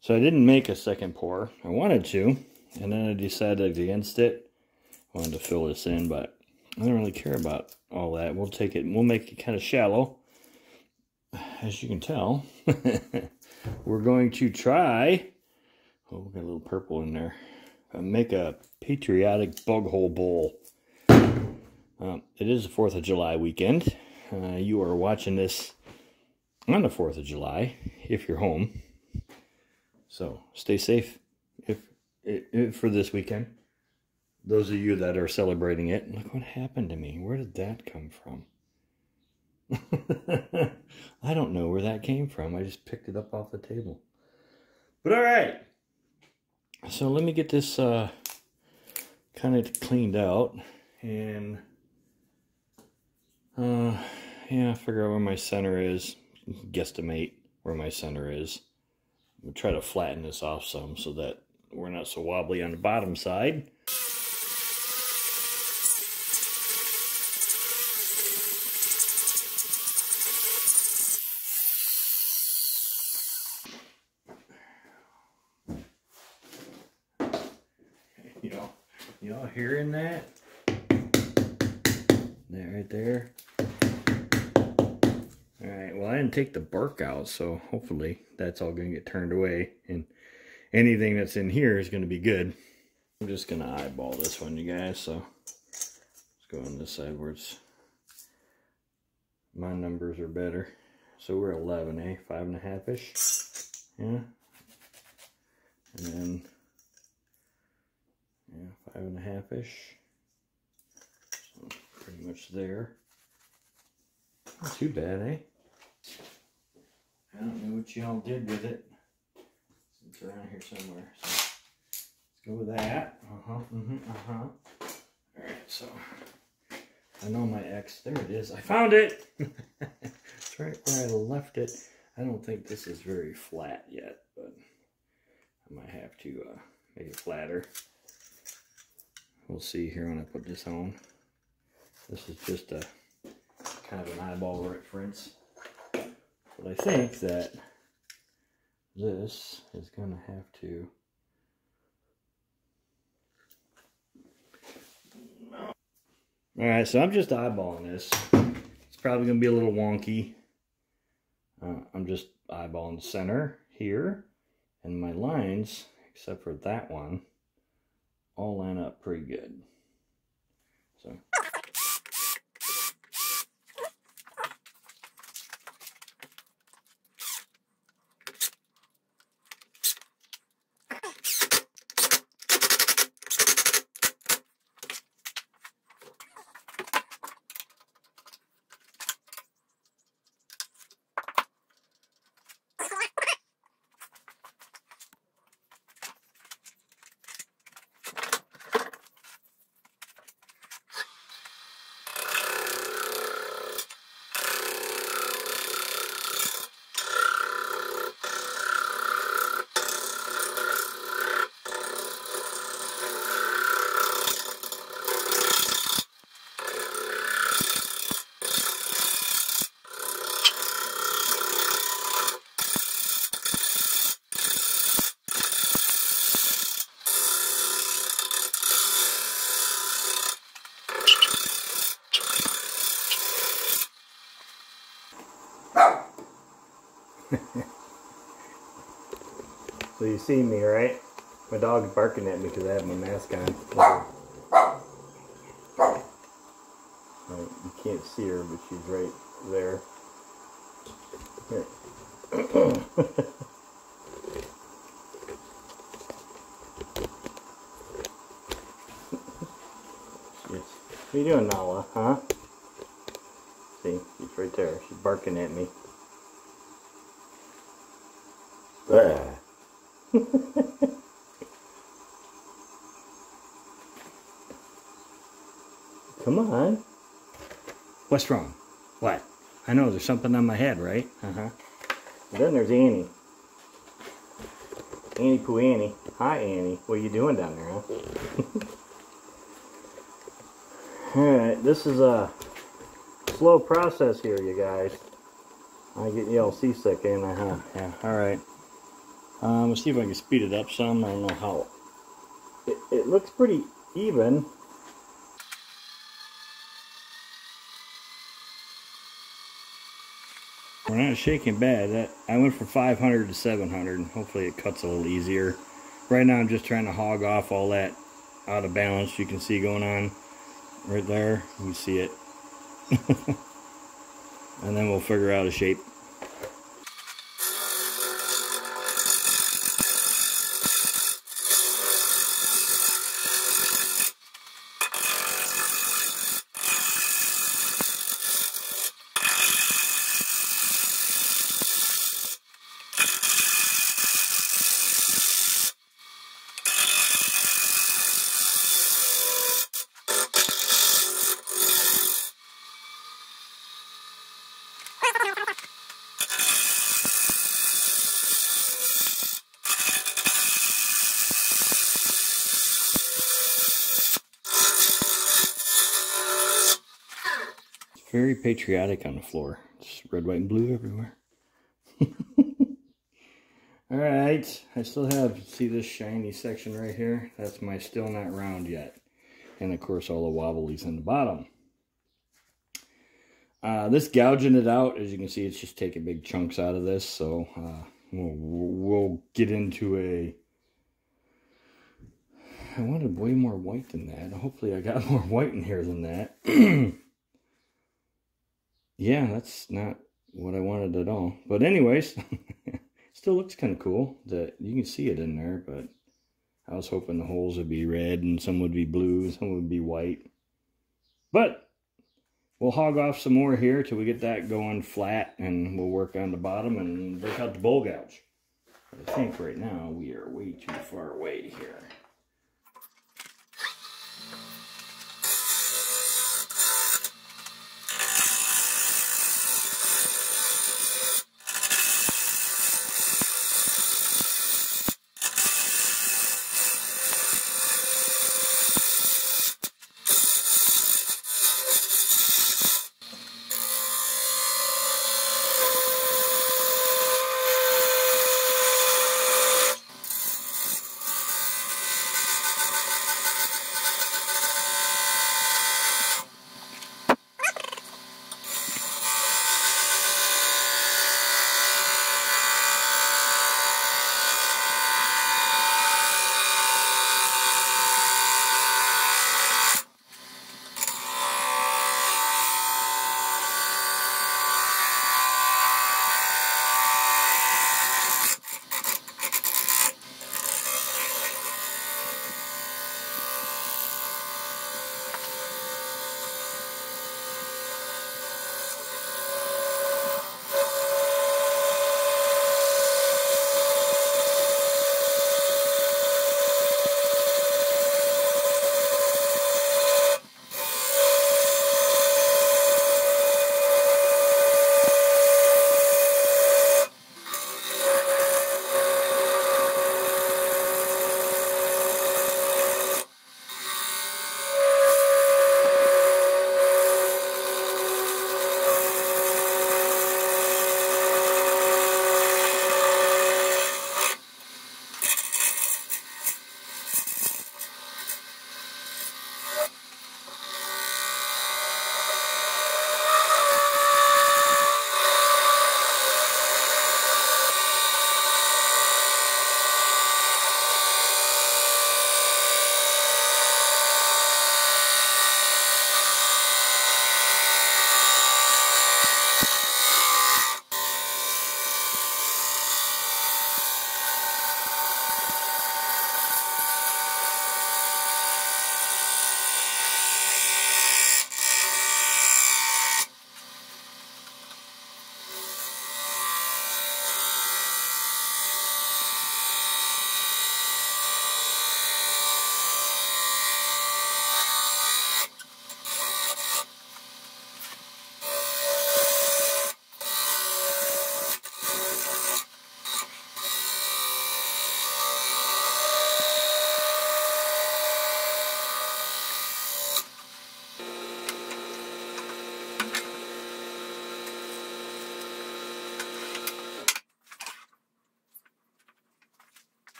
So I didn't make a second pour. I wanted to, and then I decided against it. I wanted to fill this in, but I don't really care about all that. We'll take it, we'll make it kind of shallow. As you can tell, we're going to try, oh, we got a little purple in there, make a Patriotic bug hole bowl. It is the 4th of July weekend. You are watching this on the 4th of July, if you're home. So stay safe if for this weekend. Those of you that are celebrating it, look what happened to me. Where did that come from? I don't know where that came from. I just picked it up off the table. But all right. So let me get this kind of cleaned out and yeah, figure out where my center is. Guesstimate where my center is. We'll try to flatten this off some so that we're not so wobbly on the bottom side. Y'all hearing that? That right there. Alright, well I didn't take the bark out, so hopefully that's all going to get turned away. And anything that's in here is going to be good. I'm just going to eyeball this one, you guys. So let's go on this side where it's... my numbers are better. So we're 11, eh? 5.5-ish. Yeah. And then, yeah, 5.5-ish. So pretty much there. Not too bad, eh? I don't know what y'all did with it. It's around here somewhere. So let's go with that. Alright, so I know my X. There it is. I found it! It's right where I left it. I don't think this is very flat yet, but I might have to make it flatter. We'll see here when I put this on. This is just a kind of an eyeball reference. But I think that this is going to have to... Alright, so I'm just eyeballing this. It's probably going to be a little wonky. I'm just eyeballing the center here. And my lines, except for that one, all line up pretty good. So... So you see me, right? My dog's barking at me because I have my mask on. You can't see her, but she's right there. Here. What are you doing, Nala? Huh? See, she's right there. She's barking at me. Come on. What's wrong? What? I know there's something on my head, right? And then there's Annie. Annie Poo Annie. Hi, Annie. What are you doing down there, huh? Alright, this is a slow process here, you guys. I get y'all seasick, ain't I, huh? Yeah, alright. Let's see if I can speed it up some. I don't know how. It looks pretty even. We're not shaking bad. I went from 500 to 700, and hopefully it cuts a little easier. Right now I'm just trying to hog off all that out of balance you can see going on right there. You can see it. And then we'll figure out a shape. Very patriotic on the floor. Just red, white, and blue everywhere. Alright, I still have, see this shiny section right here? That's my still not round yet. And of course all the wobblies in the bottom. This gouging it out, as you can see, it's just taking big chunks out of this. So we'll get into a... I wanted way more white than that. Hopefully I got more white in here than that. Yeah, that's not what I wanted at all. But anyways, still looks kind of cool that you can see it in there. But I was hoping the holes would be red and some would be blue, some would be white. But we'll hog off some more here till we get that going flat, and we'll work on the bottom and break out the bowl gouge. But I think right now we are way too far away here.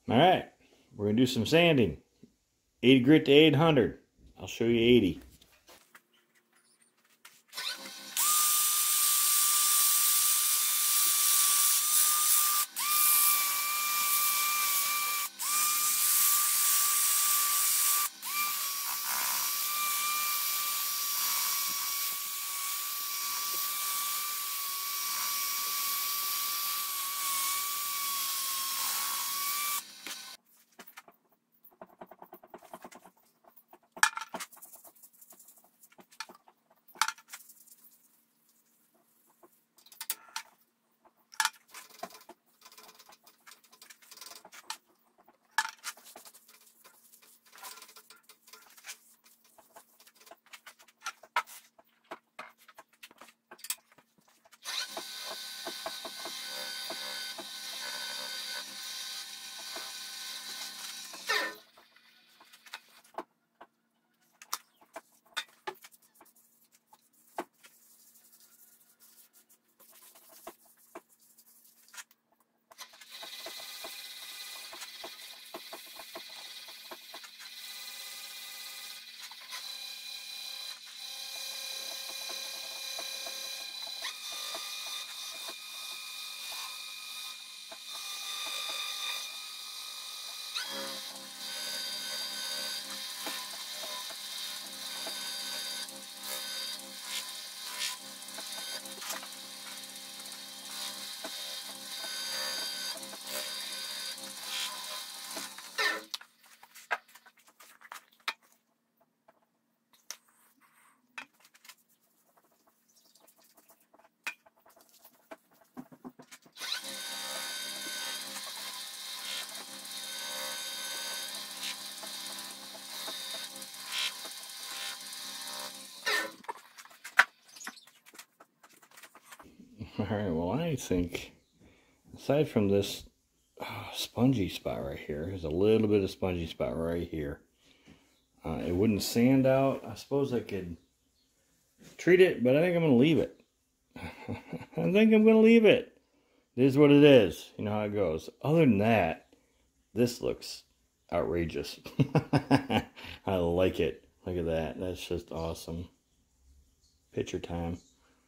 All right, we're gonna do some sanding. 80 grit to 800. I'll show you 80. All right, well, I think aside from this spongy spot right here, there's a little bit of spongy spot right here. It wouldn't sand out. I suppose I could treat it, but I think I'm going to leave it. I think I'm going to leave it. It is what it is. You know how it goes. Other than that, this looks outrageous. I like it. Look at that. That's just awesome. Picture time.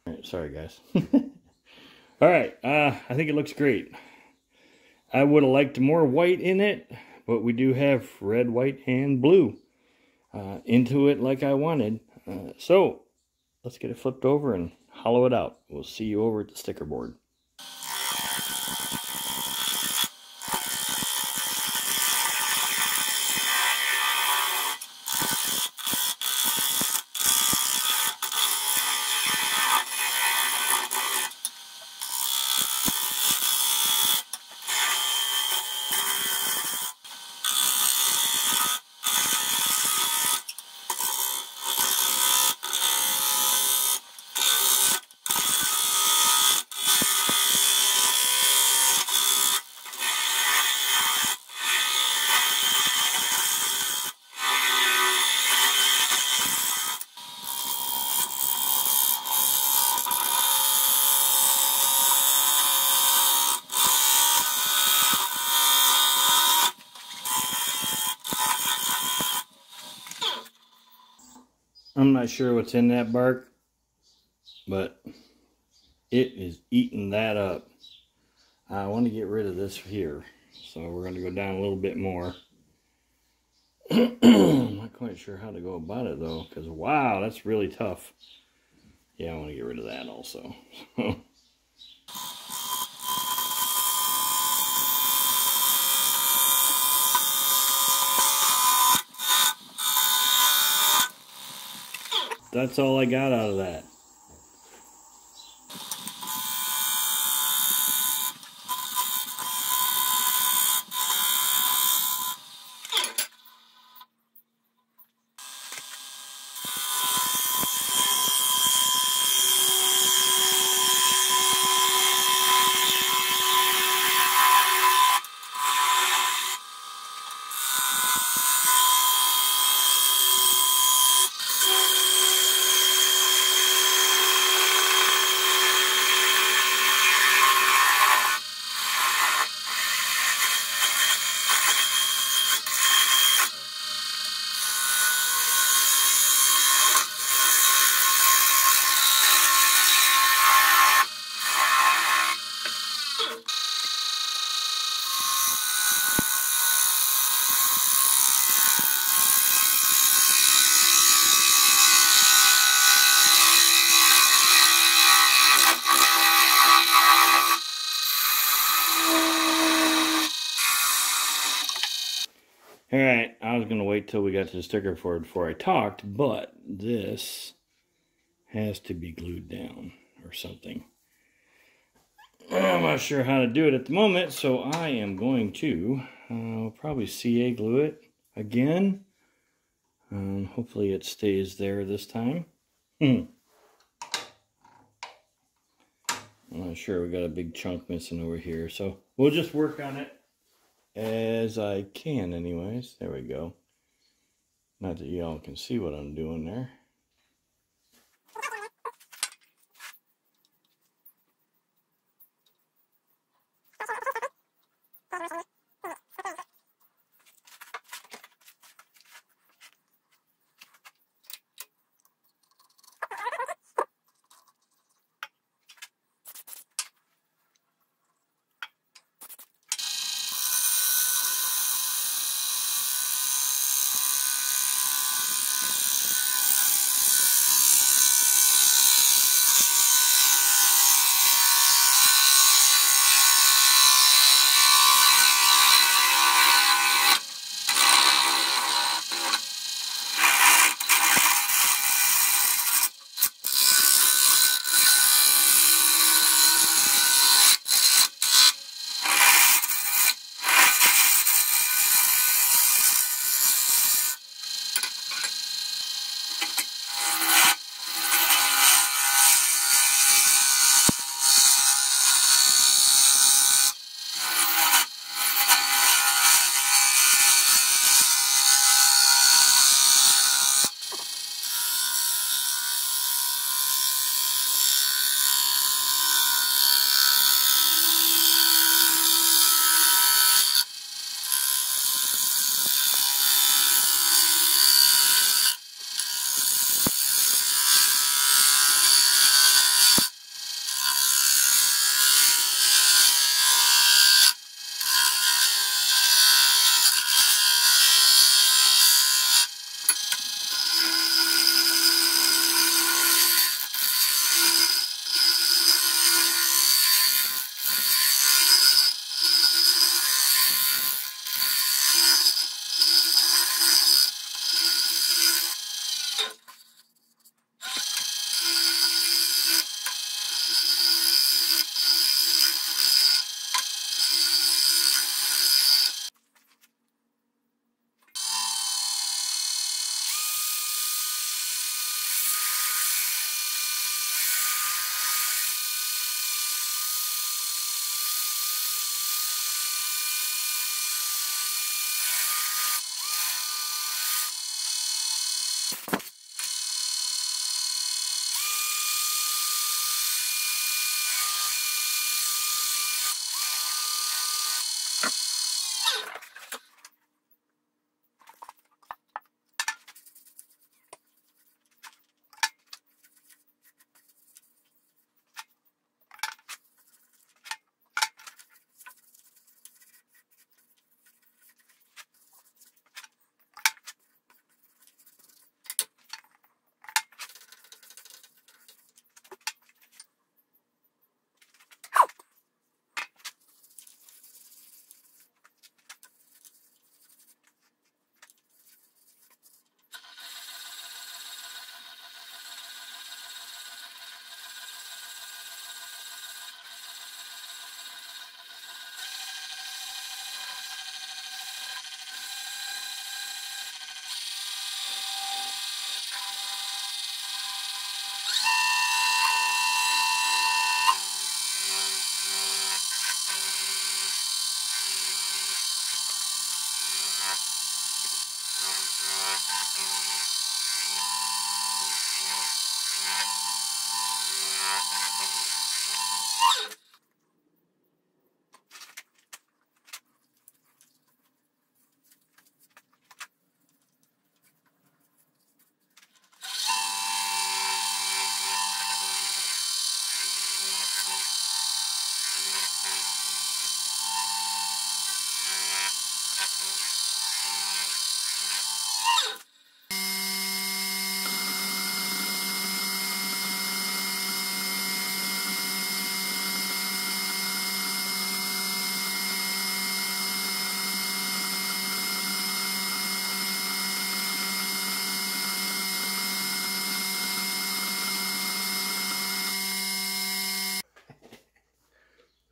All right, sorry, guys. All right, I think it looks great. I would have liked more white in it, but we do have red, white, and blue into it like I wanted. So let's get it flipped over and hollow it out. We'll see you over at the sticker board. I'm not sure what's in that bark, but it is eating that up. I want to get rid of this here, so we're going to go down a little bit more. I'm not quite sure how to go about it though, because wow, that's really tough. Yeah, I want to get rid of that also. That's all I got out of that. All right, I was going to wait till we got to the sticker board before I talked, but this has to be glued down or something. I'm not sure how to do it at the moment, so I am going to probably CA glue it again. Hopefully it stays there this time. I'm not sure, we got a big chunk missing over here, so we'll just work on it as I can anyways. There we go. Not that y'all can see what I'm doing there.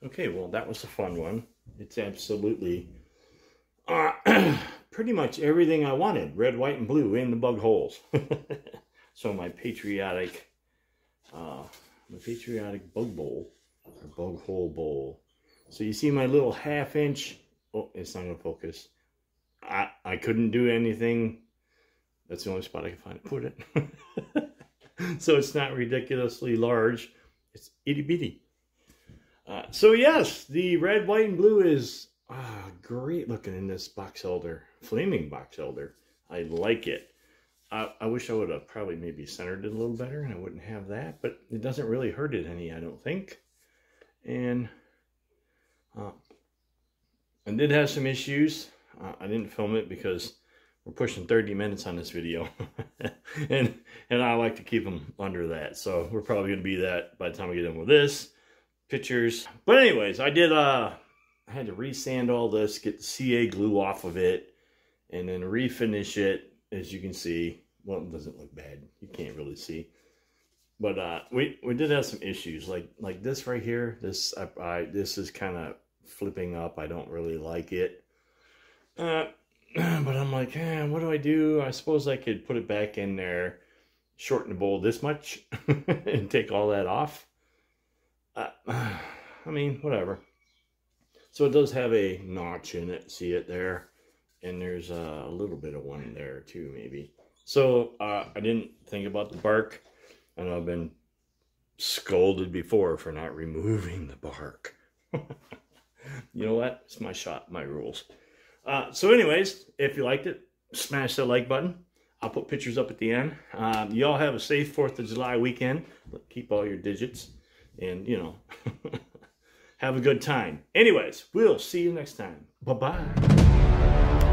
Okay, well, that was a fun one. It's absolutely pretty much everything I wanted. Red, white, and blue in the bug holes. So my patriotic bug bowl, or bug hole bowl. So you see my little 1/2 inch. Oh, it's not gonna focus. I couldn't do anything. That's the only spot I can find to put it. So it's not ridiculously large. It's itty bitty. So yes, the red, white, and blue is great looking in this box elder, flaming box elder. I like it. I wish I would have probably maybe centered it a little better and I wouldn't have that, but it doesn't really hurt it any, I don't think. And I did have some issues. I didn't film it because we're pushing 30 minutes on this video. and I like to keep them under that. So we're probably going to be that by the time we get done with this. Pictures. But anyways, I had to resand all this, get the CA glue off of it, and then refinish it. As you can see, well, it doesn't look bad. You can't really see. But we did have some issues, like this right here. This is kind of flipping up. I don't really like it. But I'm like, what do I do? I suppose I could put it back in there, shorten the bowl this much, and take all that off. I mean, whatever. So it does have a notch in it. See it there? And there's a little bit of one there too, maybe. So I didn't think about the bark. And I've been scolded before for not removing the bark. You know what? It's my shot, my rules. So anyways, if you liked it, smash that like button. I'll put pictures up at the end. Y'all have a safe 4th of July weekend. Keep all your digits. And, you know, have a good time. Anyways, we'll see you next time. Bye-bye.